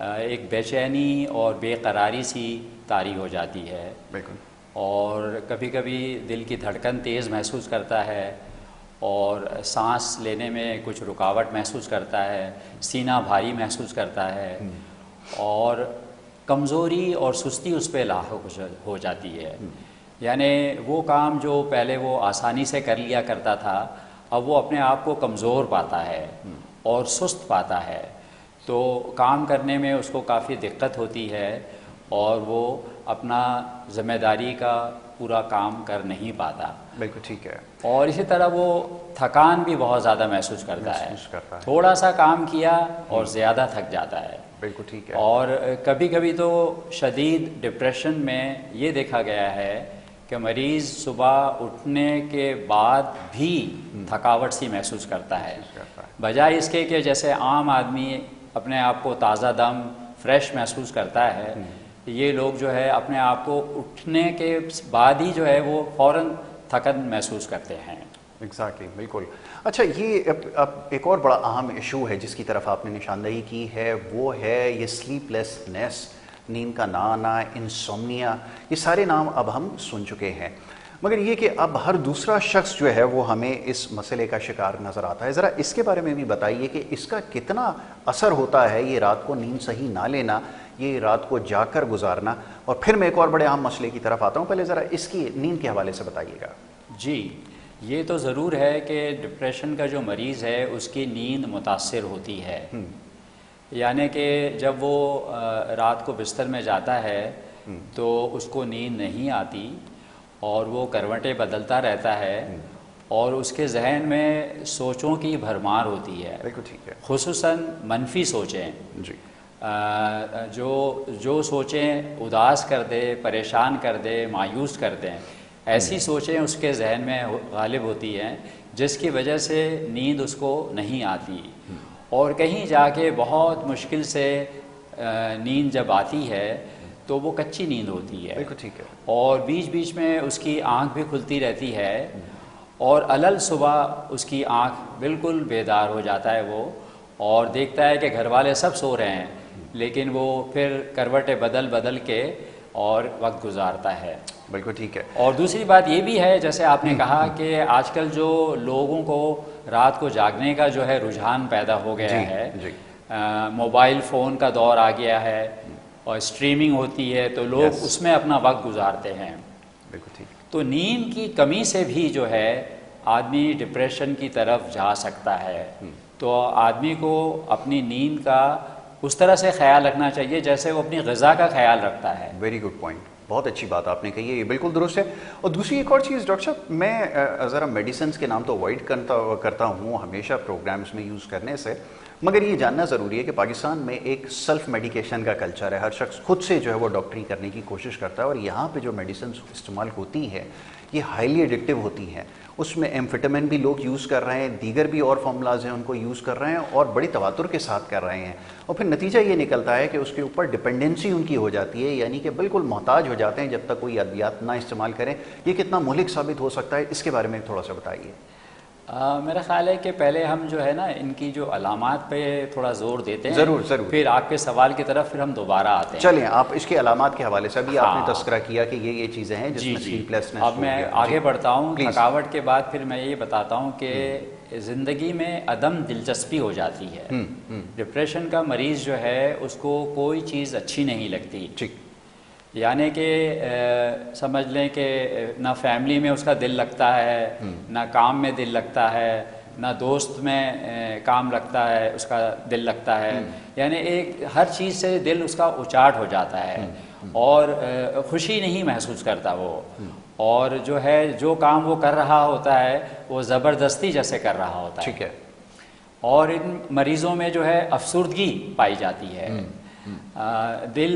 ایک بے چینی اور بے قراری سی طاری ہو جاتی ہے، بالکل، اور کبھی کبھی دل کی دھڑکن تیز محسوس کرتا ہے، اور سانس لینے میں کچھ رکاوٹ محسوس کرتا ہے، سینہ بھاری محسوس کرتا ہے، اور کمزوری اور سستی اس پہ لاحق ہو جاتی ہے. یعنی وہ کام جو پہلے وہ آسانی سے کر لیا کرتا تھا، اب وہ اپنے آپ کو کمزور پاتا ہے اور سست پاتا ہے، تو کام کرنے میں اس کو کافی دقت ہوتی ہے، اور وہ اپنا ذمہ داری کا پورا کام کر نہیں پاتا. بالکل ٹھیک ہے. اور اسی طرح وہ تھکان بھی بہت زیادہ محسوس کرتا ہے، کرتا ہے. تھوڑا سا کام کیا اور زیادہ تھک جاتا ہے. بالکل ٹھیک ہے. اور کبھی کبھی تو شدید ڈپریشن میں یہ دیکھا گیا ہے کہ مریض صبح اٹھنے کے بعد بھی تھکاوٹ سی محسوس کرتا ہے، بجائے اس کے کہ جیسے عام آدمی اپنے آپ کو تازہ دم فریش محسوس کرتا ہے، یہ لوگ جو ہے اپنے آپ کو اٹھنے کے بعد ہی جو ہے وہ فوراً تھکن محسوس کرتے ہیں. ایگزیکٹلی، بالکل. اچھا، یہ اب ایک اور بڑا اہم ایشو ہے جس کی طرف آپ نے نشاندہی کی ہے، وہ ہے یہ سلیپ لیسنیس، نیند کا نہ آنا، انسومنیا. یہ سارے نام اب ہم سن چکے ہیں، مگر یہ کہ اب ہر دوسرا شخص جو ہے وہ ہمیں اس مسئلے کا شکار نظر آتا ہے. ذرا اس کے بارے میں بھی بتائیے کہ اس کا کتنا اثر ہوتا ہے، یہ رات کو نیند صحیح نہ لینا، یہ رات کو جاگ کر گزارنا. اور پھر میں ایک اور بڑے اہم مسئلے کی طرف آتا ہوں، پہلے ذرا اس کی نیند کے حوالے سے بتائیے گا. جی، یہ تو ضرور ہے کہ ڈپریشن کا جو مریض ہے اس کی نیند متاثر ہوتی ہے. یعنی کہ جب وہ رات کو بستر میں جاتا ہے تو اس کو نیند نہیں آتی، اور وہ کروٹیں بدلتا رہتا ہے، اور اس کے ذہن میں سوچوں کی بھرمار ہوتی ہے. بالکل ٹھیک ہے. خصوصاً منفی سوچیں، جی. جو سوچیں اداس کر دے، پریشان کر دے، مایوس کر دیں، ایسی سوچیں اس کے ذہن میں غالب ہوتی ہیں، جس کی وجہ سے نیند اس کو نہیں آتی. اور کہیں جا کے بہت مشکل سے نیند جب آتی ہے تو وہ کچی نیند ہوتی ہے. بالکل ٹھیک ہے. اور بیچ بیچ میں اس کی آنکھ بھی کھلتی رہتی ہے، اور علل صبح اس کی آنکھ بالکل بیدار ہو جاتا ہے وہ، اور دیکھتا ہے کہ گھر والے سب سو رہے ہیں، لیکن وہ پھر کروٹیں بدل بدل کے اور وقت گزارتا ہے. بالکل ٹھیک ہے. اور دوسری بات یہ بھی ہے، جیسے آپ نے کہا کہ آج کل جو لوگوں کو رات کو جاگنے کا جو ہے رجحان پیدا ہو گیا ہے، موبائل فون کا دور آ گیا ہے، اور اسٹریمنگ ہوتی ہے تو لوگ اس میں اپنا وقت گزارتے ہیں. بالکل ٹھیک. تو نیند کی کمی سے بھی جو ہے آدمی ڈپریشن کی طرف جا سکتا ہے. تو آدمی کو اپنی نیند کا اس طرح سے خیال رکھنا چاہیے جیسے وہ اپنی غذا کا خیال رکھتا ہے. ویری گڈ پوائنٹ، بہت اچھی بات آپ نے کہی ہے، یہ بالکل درست ہے. اور دوسری ایک اور چیز ڈاکٹر صاحب، میں ذرا میڈیسنس کے نام تو اوائڈ کرتا ہوں ہمیشہ پروگرامز میں یوز کرنے سے، مگر یہ جاننا ضروری ہے کہ پاکستان میں ایک سیلف میڈیکیشن کا کلچر ہے. ہر شخص خود سے جو ہے وہ ڈاکٹری کرنے کی کوشش کرتا ہے، اور یہاں پہ جو میڈیسنس استعمال ہوتی ہیں یہ ہائیلی ایڈکٹیو ہوتی ہیں. اس میں ایمفیٹامن بھی لوگ یوز کر رہے ہیں، دیگر بھی اور فارمولاز ہیں ان کو یوز کر رہے ہیں، اور بڑی تواتر کے ساتھ کر رہے ہیں. اور پھر نتیجہ یہ نکلتا ہے کہ اس کے اوپر ڈپینڈنسی ان کی ہو جاتی ہے، یعنی کہ بالکل محتاج ہو جاتے ہیں جب تک کوئی ادویات نہ استعمال کریں. یہ کتنا مہلک ثابت ہو سکتا ہے، اس کے بارے میں تھوڑا سا بتائیے. میرا خیال ہے کہ پہلے ہم جو ہے نا ان کی جو علامات پہ تھوڑا زور دیتے ہیں، ضرور. پھر آپ کے سوال کی طرف پھر ہم دوبارہ آتے ہیں. چلیں، آپ اس کے علامات کے حوالے سے بھی آپ نے تذکرہ کیا کہ یہ چیزیں ہیں جس میں سلیپ لیسنس. اب میں آگے بڑھتا ہوں. تھکاوٹ کے بعد پھر میں یہ بتاتا ہوں کہ زندگی میں عدم دلچسپی ہو جاتی ہے. ڈپریشن کا مریض جو ہے اس کو کوئی چیز اچھی نہیں لگتی. یعنی کہ سمجھ لیں کہ نہ فیملی میں اس کا دل لگتا ہے، نہ کام میں دل لگتا ہے، نہ دوست میں کام لگتا ہے، اس کا دل لگتا ہے. یعنی ہر چیز سے دل اس کا اچاٹ ہو جاتا ہے، اور خوشی نہیں محسوس کرتا وہ. اور جو ہے جو کام وہ کر رہا ہوتا ہے وہ زبردستی جیسے کر رہا ہوتا ہے. ٹھیک ہے. اور ان مریضوں میں جو ہے افسردگی پائی جاتی ہے. دل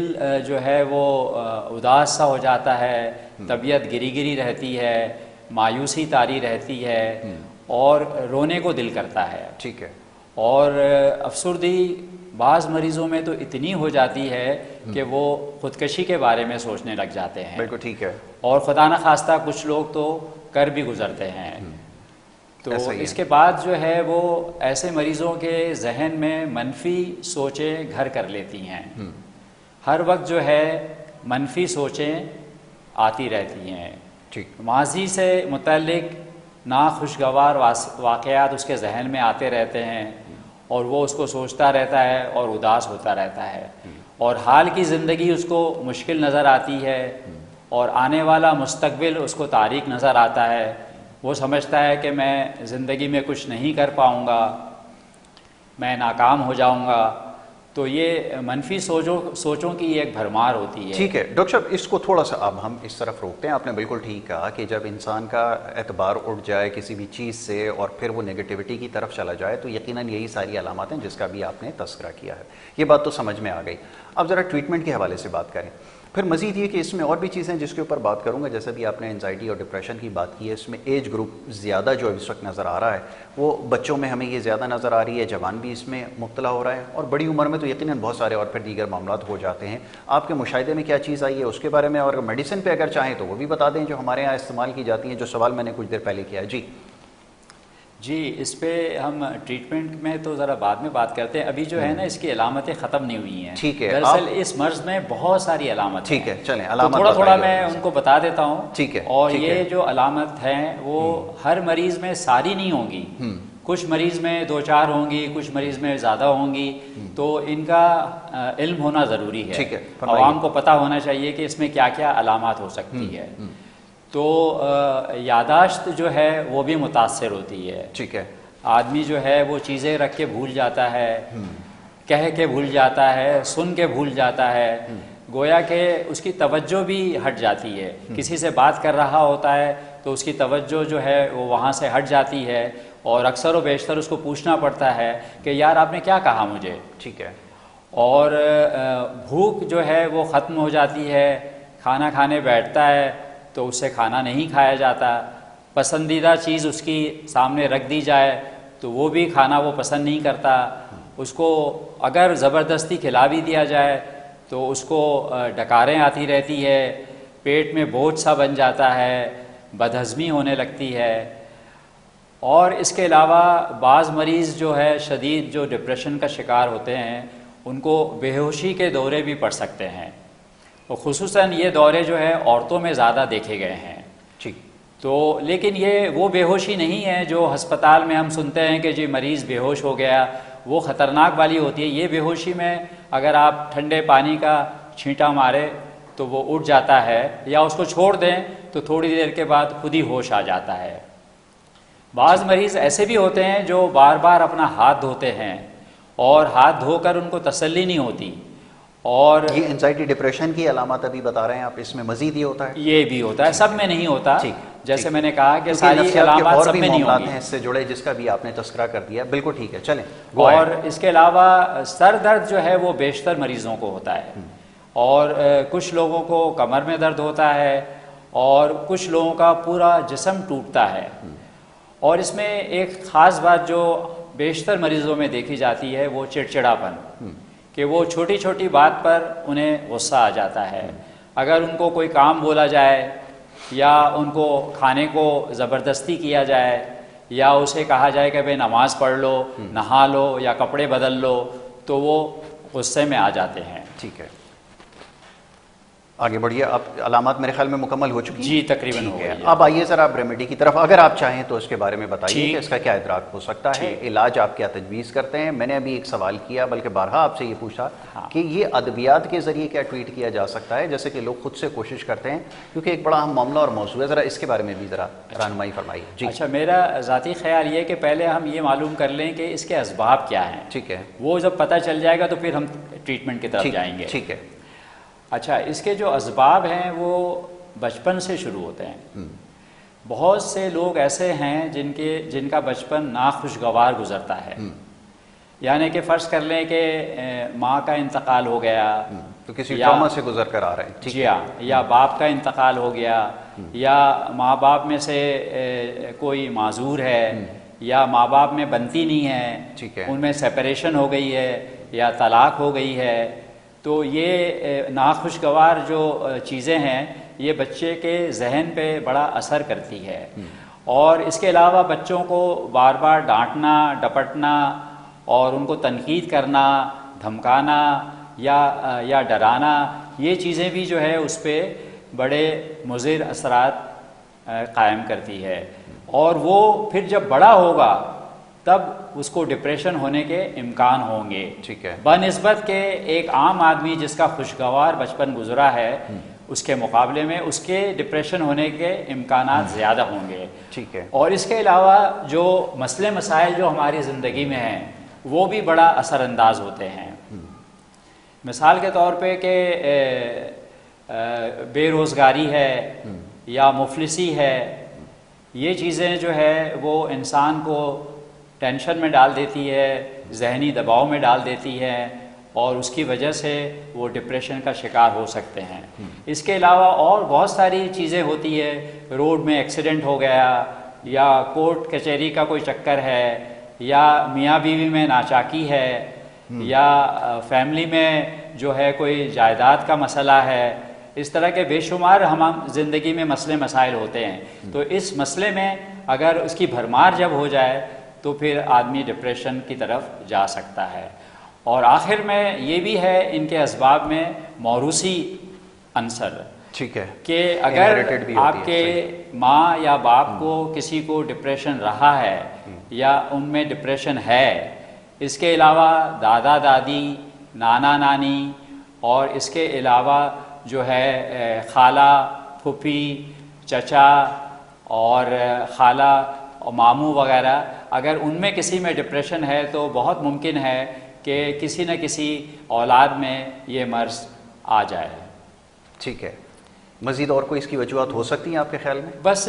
جو ہے وہ اداس سا ہو جاتا ہے، طبیعت گری گری رہتی ہے، مایوسی طاری رہتی ہے، اور رونے کو دل کرتا ہے. ٹھیک ہے. اور افسردگی بعض مریضوں میں تو اتنی ہو جاتی ہے کہ وہ خودکشی کے بارے میں سوچنے لگ جاتے ہیں. بالکل ٹھیک ہے. اور خدا نخواستہ کچھ لوگ تو کر بھی گزرتے ہیں. تو اس کے بعد جو ہے وہ ایسے مریضوں کے ذہن میں منفی سوچیں گھر کر لیتی ہیں، ہر وقت جو ہے منفی سوچیں آتی رہتی ہیں، ماضی سے متعلق ناخوشگوار واقعات اس کے ذہن میں آتے رہتے ہیں اور وہ اس کو سوچتا رہتا ہے اور اداس ہوتا رہتا ہے، اور حال کی زندگی اس کو مشکل نظر آتی ہے اور آنے والا مستقبل اس کو تاریک نظر آتا ہے، وہ سمجھتا ہے کہ میں زندگی میں کچھ نہیں کر پاؤں گا، میں ناکام ہو جاؤں گا، تو یہ منفی سوچوں کی ایک بھرمار ہوتی ہے۔ ٹھیک ہے ڈاکٹر صاحب، اس کو تھوڑا سا اب ہم اس طرف روکتے ہیں۔ آپ نے بالکل ٹھیک کہا کہ جب انسان کا اعتبار اٹھ جائے کسی بھی چیز سے اور پھر وہ نگیٹیوٹی کی طرف چلا جائے تو یقیناً یہی ساری علامات ہیں جس کا بھی آپ نے تذکرہ کیا ہے، یہ بات تو سمجھ میں آ گئی۔ اب ذرا ٹریٹمنٹ کے حوالے سے بات کریں، پھر مزید یہ کہ اس میں اور بھی چیزیں جس کے اوپر بات کروں گا، جیسے بھی آپ نے انزائٹی اور ڈپریشن کی بات کی ہے، اس میں ایج گروپ زیادہ جو اس وقت نظر آ رہا ہے وہ بچوں میں ہمیں یہ زیادہ نظر آ رہی ہے، جوان بھی اس میں مبتلا ہو رہا ہے، اور بڑی عمر میں تو یقیناً بہت سارے اور پھر دیگر معاملات ہو جاتے ہیں۔ آپ کے مشاہدے میں کیا چیز آئی ہے اس کے بارے میں، اور میڈیسن پہ اگر چاہیں تو وہ بھی بتا دیں جو ہمارے یہاں استعمال کی جاتی ہیں، جو سوال میں نے کچھ دیر پہلے کیا ہے۔ جی اس پہ ہم ٹریٹمنٹ میں تو ذرا بعد میں بات کرتے ہیں، ابھی جو ہے نا اس کی علامتیں ختم نہیں ہوئی ہیں۔ ٹھیک ہے، دراصل اس مرض میں بہت ساری علامت ٹھیک ہے، چلیں تھوڑا تھوڑا میں ان کو بتا دیتا ہوں۔ ٹھیک ہے، اور یہ جو علامت ہیں وہ ہر مریض میں ساری نہیں ہوں گی، کچھ مریض میں 2-4 ہوں گی، کچھ مریض میں زیادہ ہوں گی، تو ان کا علم ہونا ضروری ہے، عوام کو پتہ ہونا چاہیے کہ اس میں کیا کیا علامات ہو سکتی ہے۔ تو یادداشت جو ہے وہ بھی متاثر ہوتی ہے، ٹھیک ہے، آدمی جو ہے وہ چیزیں رکھ کے بھول جاتا ہے، کہہ کے بھول جاتا ہے، سن کے بھول جاتا ہے، گویا کہ اس کی توجہ بھی ہٹ جاتی ہے، کسی سے بات کر رہا ہوتا ہے تو اس کی توجہ جو ہے وہ وہاں سے ہٹ جاتی ہے، اور اکثر و بیشتر اس کو پوچھنا پڑتا ہے کہ یار آپ نے کیا کہا مجھے۔ ٹھیک ہے، اور بھوک جو ہے وہ ختم ہو جاتی ہے، کھانا کھانے بیٹھتا ہے تو اس سے کھانا نہیں کھایا جاتا، پسندیدہ چیز اس کی سامنے رکھ دی جائے تو وہ بھی کھانا وہ پسند نہیں کرتا، اس کو اگر زبردستی کھلا بھی دیا جائے تو اس کو ڈکاریں آتی رہتی ہے، پیٹ میں بوجھ سا بن جاتا ہے، بدہضمی ہونے لگتی ہے۔ اور اس کے علاوہ بعض مریض جو ہے شدید جو ڈپریشن کا شکار ہوتے ہیں ان کو بے ہوشی کے دورے بھی پڑ سکتے ہیں، اور خصوصاً یہ دورے جو ہے عورتوں میں زیادہ دیکھے گئے ہیں۔ ٹھیک، تو لیکن یہ وہ بے ہوشی نہیں ہے جو ہسپتال میں ہم سنتے ہیں کہ جی مریض بے ہوش ہو گیا، وہ خطرناک والی ہوتی ہے۔ یہ بے ہوشی میں اگر آپ ٹھنڈے پانی کا چھینٹا مارے تو وہ اٹھ جاتا ہے، یا اس کو چھوڑ دیں تو تھوڑی دیر کے بعد خود ہی ہوش آ جاتا ہے۔ بعض مریض ایسے بھی ہوتے ہیں جو بار بار اپنا ہاتھ دھوتے ہیں اور ہاتھ دھو کر ان کو تسلی نہیں ہوتی، اور یہ انزائٹی ڈپریشن کی علامات ابھی بتا رہے ہیں آپ، اس میں مزید یہ ہوتا ہے؟ یہ بھی ہوتا ہے، سب میں نہیں ہوتا، جیسے میں نے کہا کہ ساری ساری علامات سب میں نہیں معاملات ہوگی ہیں اس سے جڑے جس کا بھی آپ نے تذکرہ کر دیا، بالکل ٹھیک ہے، چلیں۔ اور اس کے علاوہ سر درد جو ہے وہ بیشتر مریضوں کو ہوتا ہے، اور کچھ لوگوں کو کمر میں درد ہوتا ہے، اور کچھ لوگوں کا پورا جسم ٹوٹتا ہے۔ اور اس میں ایک خاص بات جو بیشتر مریضوں میں دیکھی جاتی ہے وہ چڑچڑاپن، کہ وہ چھوٹی چھوٹی بات پر انہیں غصہ آ جاتا ہے، اگر ان کو کوئی کام بولا جائے یا ان کو کھانے کو زبردستی کیا جائے یا اسے کہا جائے کہ بھئی نماز پڑھ لو، نہا لو یا کپڑے بدل لو، تو وہ غصے میں آ جاتے ہیں۔ ٹھیک ہے، آگے بڑھیے۔ اب علامات میرے خیال میں مکمل ہو چکی ہیں؟ جی تقریباً ہو گئی ہے۔ اب آئیے ذرا آپ ریمیڈی کی طرف، اگر آپ چاہیں تو اس کے بارے میں بتائیے کہ اس کا کیا ادراک ہو سکتا ہے، علاج آپ کیا تجویز کرتے ہیں۔ میں نے ابھی ایک سوال کیا، بلکہ بارہا آپ سے یہ پوچھا کہ یہ ادویات کے ذریعے کیا ٹریٹ کیا جا سکتا ہے، جیسے کہ لوگ خود سے کوشش کرتے ہیں، کیونکہ ایک بڑا اہم معاملہ اور موضوع ہے، ذرا اس کے بارے میں بھی ذرا رہنمائی فرمائیے۔ جی اچھا، میرا ذاتی خیال یہ کہ پہلے ہم یہ معلوم کر لیں کہ اس کے اسباب کیا ہیں، ٹھیک ہے، وہ جب پتہ چل جائے گا تو پھر ہم ٹریٹمنٹ کی طرف جائیں گے۔ ٹھیک ہے، اچھا، اس کے جو اسباب ہیں وہ بچپن سے شروع ہوتے ہیں۔ بہت سے لوگ ایسے ہیں جن کا بچپن ناخوشگوار گزرتا ہے، یعنی کہ فرض کر لیں کہ ماں کا انتقال ہو گیا تو کسی ٹراما سے گزر کر آ رہے ہیں، جی ہاں، یا باپ کا انتقال ہو گیا، یا ماں باپ میں سے کوئی معذور ہے، یا ماں باپ میں بنتی نہیں ہے، ان میں سیپریشن ہو گئی ہے یا طلاق ہو گئی ہے، تو یہ ناخوشگوار جو چیزیں ہیں یہ بچے کے ذہن پہ بڑا اثر کرتی ہے، اور اس کے علاوہ بچوں کو بار بار ڈانٹنا ڈپٹنا اور ان کو تنقید کرنا، دھمکانا یا ڈرانا، یہ چیزیں بھی جو ہے اس پہ بڑے مضر اثرات قائم کرتی ہے، اور وہ پھر جب بڑا ہوگا تب اس کو ڈپریشن ہونے کے امکان ہوں گے، ٹھیک ہے، بنسبت کہ ایک عام آدمی جس کا خوشگوار بچپن گزرا ہے اس کے مقابلے میں اس کے ڈپریشن ہونے کے امکانات زیادہ ہوں گے، ٹھیک ہے، اور اس کے علاوہ جو مسئلے مسائل جو ہماری زندگی میں ہیں وہ بھی بڑا اثر انداز ہوتے ہیں۔ مثال کے طور پہ کہ بے روزگاری ہے یا مفلسی ہے، یہ چیزیں جو ہے وہ انسان کو ٹینشن میں ڈال دیتی ہے، ذہنی دباؤ میں ڈال دیتی ہے، اور اس کی وجہ سے وہ ڈپریشن کا شکار ہو سکتے ہیں۔ اس کے علاوہ اور بہت ساری چیزیں ہوتی ہے، روڈ میں ایکسیڈنٹ ہو گیا یا کورٹ کچہری کا کوئی چکر ہے یا میاں بیوی میں ناچاکی ہے یا فیملی میں جو ہے کوئی جائیداد کا مسئلہ ہے، اس طرح کے بے شمار ہم زندگی میں مسئلے مسائل ہوتے ہیں۔ تو اس مسئلے میں اگر اس کی بھرمار جب ہو جائے تو پھر آدمی ڈپریشن کی طرف جا سکتا ہے۔ اور آخر میں یہ بھی ہے ان کے اسباب میں موروثی عنصر، ٹھیک ہے، کہ اگر Inherited بھی ہوتی آپ ہے، کے صحیح، ماں یا باپ کو کسی کو ڈپریشن رہا ہے یا ان میں ڈپریشن ہے، اس کے علاوہ دادا دادی، نانا نانی، اور اس کے علاوہ جو ہے خالہ، پھوپھی، چچا اور خالہ اور ماموں وغیرہ، اگر ان میں کسی میں ڈپریشن ہے تو بہت ممکن ہے کہ کسی نہ کسی اولاد میں یہ مرض آ جائے۔ ٹھیک ہے، مزید اور کوئی اس کی وجوہات ہو سکتی ہیں آپ کے خیال میں؟ بس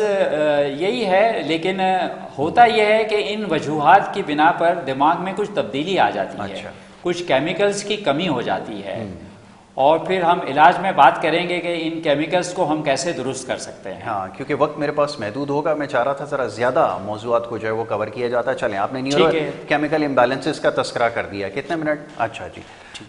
یہی ہے، لیکن ہوتا یہ ہے کہ ان وجوہات کی بنا پر دماغ میں کچھ تبدیلی آ جاتی ہے، اچھا، کچھ کیمیکلز کی کمی ہو جاتی ہے، اور پھر ہم علاج میں بات کریں گے کہ ان کیمیکلز کو ہم کیسے درست کر سکتے ہیں۔ ہاں، کیونکہ وقت میرے پاس محدود ہوگا، میں چاہ رہا تھا ذرا زیادہ موضوعات کو جو ہے وہ کور کیا جاتا ہے۔ چلیں، آپ نے نیورو کیمیکل امبیلنسز کا تذکرہ کر دیا، کتنے منٹ؟ اچھا جی،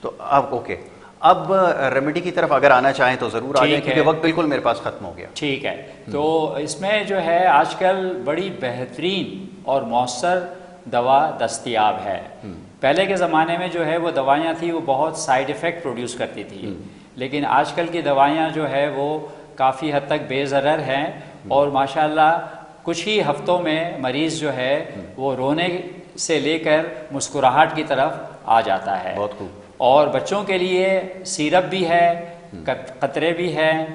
تو اب اوکے، اب ریمیڈی کی طرف اگر آنا چاہیں تو ضرور آ جائیں، کیونکہ وقت بالکل میرے پاس ختم ہو گیا۔ ٹھیک ہے، تو اس میں جو ہے آج کل بڑی بہترین اور مؤثر دوا دستیاب ہے۔ پہلے کے زمانے میں جو ہے وہ دوائیاں تھیں وہ بہت سائیڈ ایفیکٹ پروڈیوس کرتی تھی، لیکن آج کل کی دوائیاں جو ہے وہ کافی حد تک بے ضرر ہیں، اور ماشاءاللہ کچھ ہی ہفتوں میں مریض جو ہے وہ رونے سے لے کر مسکراہٹ کی طرف آ جاتا ہے۔ بہت خوب۔ اور بچوں کے لیے سیرپ بھی ہے، قطرے بھی ہیں،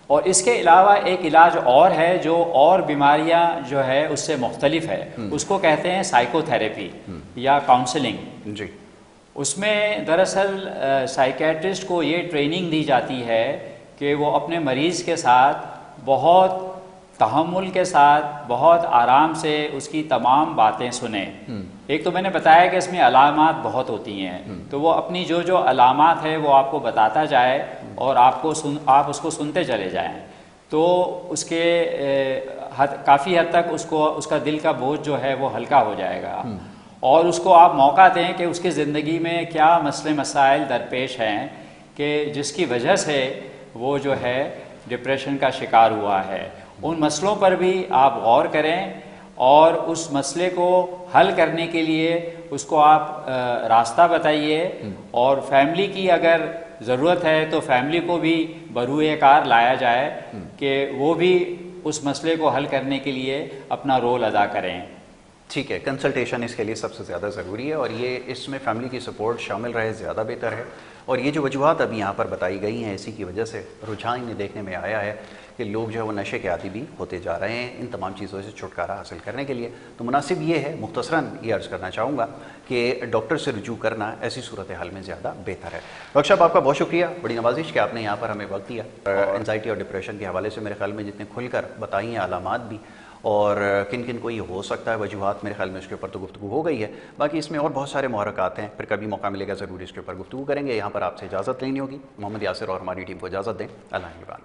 اور اس کے علاوہ ایک علاج اور ہے جو اور بیماریاں جو ہے اس سے مختلف ہے، اس کو کہتے ہیں سائیکو تھیراپی یا کاؤنسلنگ۔ جی، اس میں دراصل سائیکیٹرسٹ کو یہ ٹریننگ دی جاتی ہے کہ وہ اپنے مریض کے ساتھ بہت تحمل کے ساتھ بہت آرام سے اس کی تمام باتیں سنیں۔ ایک تو میں نے بتایا کہ اس میں علامات بہت ہوتی ہیں، تو وہ اپنی جو علامات ہے وہ آپ کو بتاتا جائے اور آپ اس کو سنتے چلے جائیں، تو اس کے کافی حد تک اس کا دل کا بوجھ جو ہے وہ ہلکا ہو جائے گا، اور اس کو آپ موقع دیں کہ اس کی زندگی میں کیا مسئلے مسائل درپیش ہیں کہ جس کی وجہ سے وہ جو ہے ڈپریشن کا شکار ہوا ہے۔ ان مسئلوں پر بھی آپ غور کریں اور اس مسئلے کو حل کرنے کے لیے اس کو آپ راستہ بتائیے، اور فیملی کی اگر ضرورت ہے تو فیملی کو بھی بروئے کار لایا جائے کہ وہ بھی اس مسئلے کو حل کرنے کے لیے اپنا رول ادا کریں۔ ٹھیک ہے، کنسلٹیشن اس کے لیے سب سے زیادہ ضروری ہے، اور یہ اس میں فیملی کی سپورٹ شامل رہے زیادہ بہتر ہے۔ اور یہ جو وجوہات ابھی یہاں پر بتائی گئی ہیں، اسی کی وجہ سے رجحان میں دیکھنے میں آیا ہے کہ لوگ جو ہے وہ نشے کے عادی بھی ہوتے جا رہے ہیں ان تمام چیزوں سے چھٹکارا حاصل کرنے کے لیے۔ تو مناسب یہ ہے، مختصراً یہ عرض کرنا چاہوں گا کہ ڈاکٹر سے رجوع کرنا ایسی صورتحال میں زیادہ بہتر ہے۔ ڈاکٹر صاحب، آپ کا بہت شکریہ، بڑی نوازش کہ آپ نے یہاں پر ہمیں وقت دیا، انزائٹی اور ڈپریشن کے حوالے سے میرے خیال میں جتنے کھل کر بتائی ہیں علامات بھی، اور کن کن کو یہ ہو سکتا ہے وجوہات، میرے خیال میں اس کے اوپر تو گفتگو ہو گئی ہے۔ باقی اس میں اور بہت سارے محرکات ہیں، پھر کبھی موقع ملے گا ضرور اس کے اوپر گفتگو کریں گے۔ یہاں پر آپ سے اجازت لینی ہوگی۔ محمد یاسر اور ہماری ٹیم کو اجازت دیں۔ اللہ نگہبان۔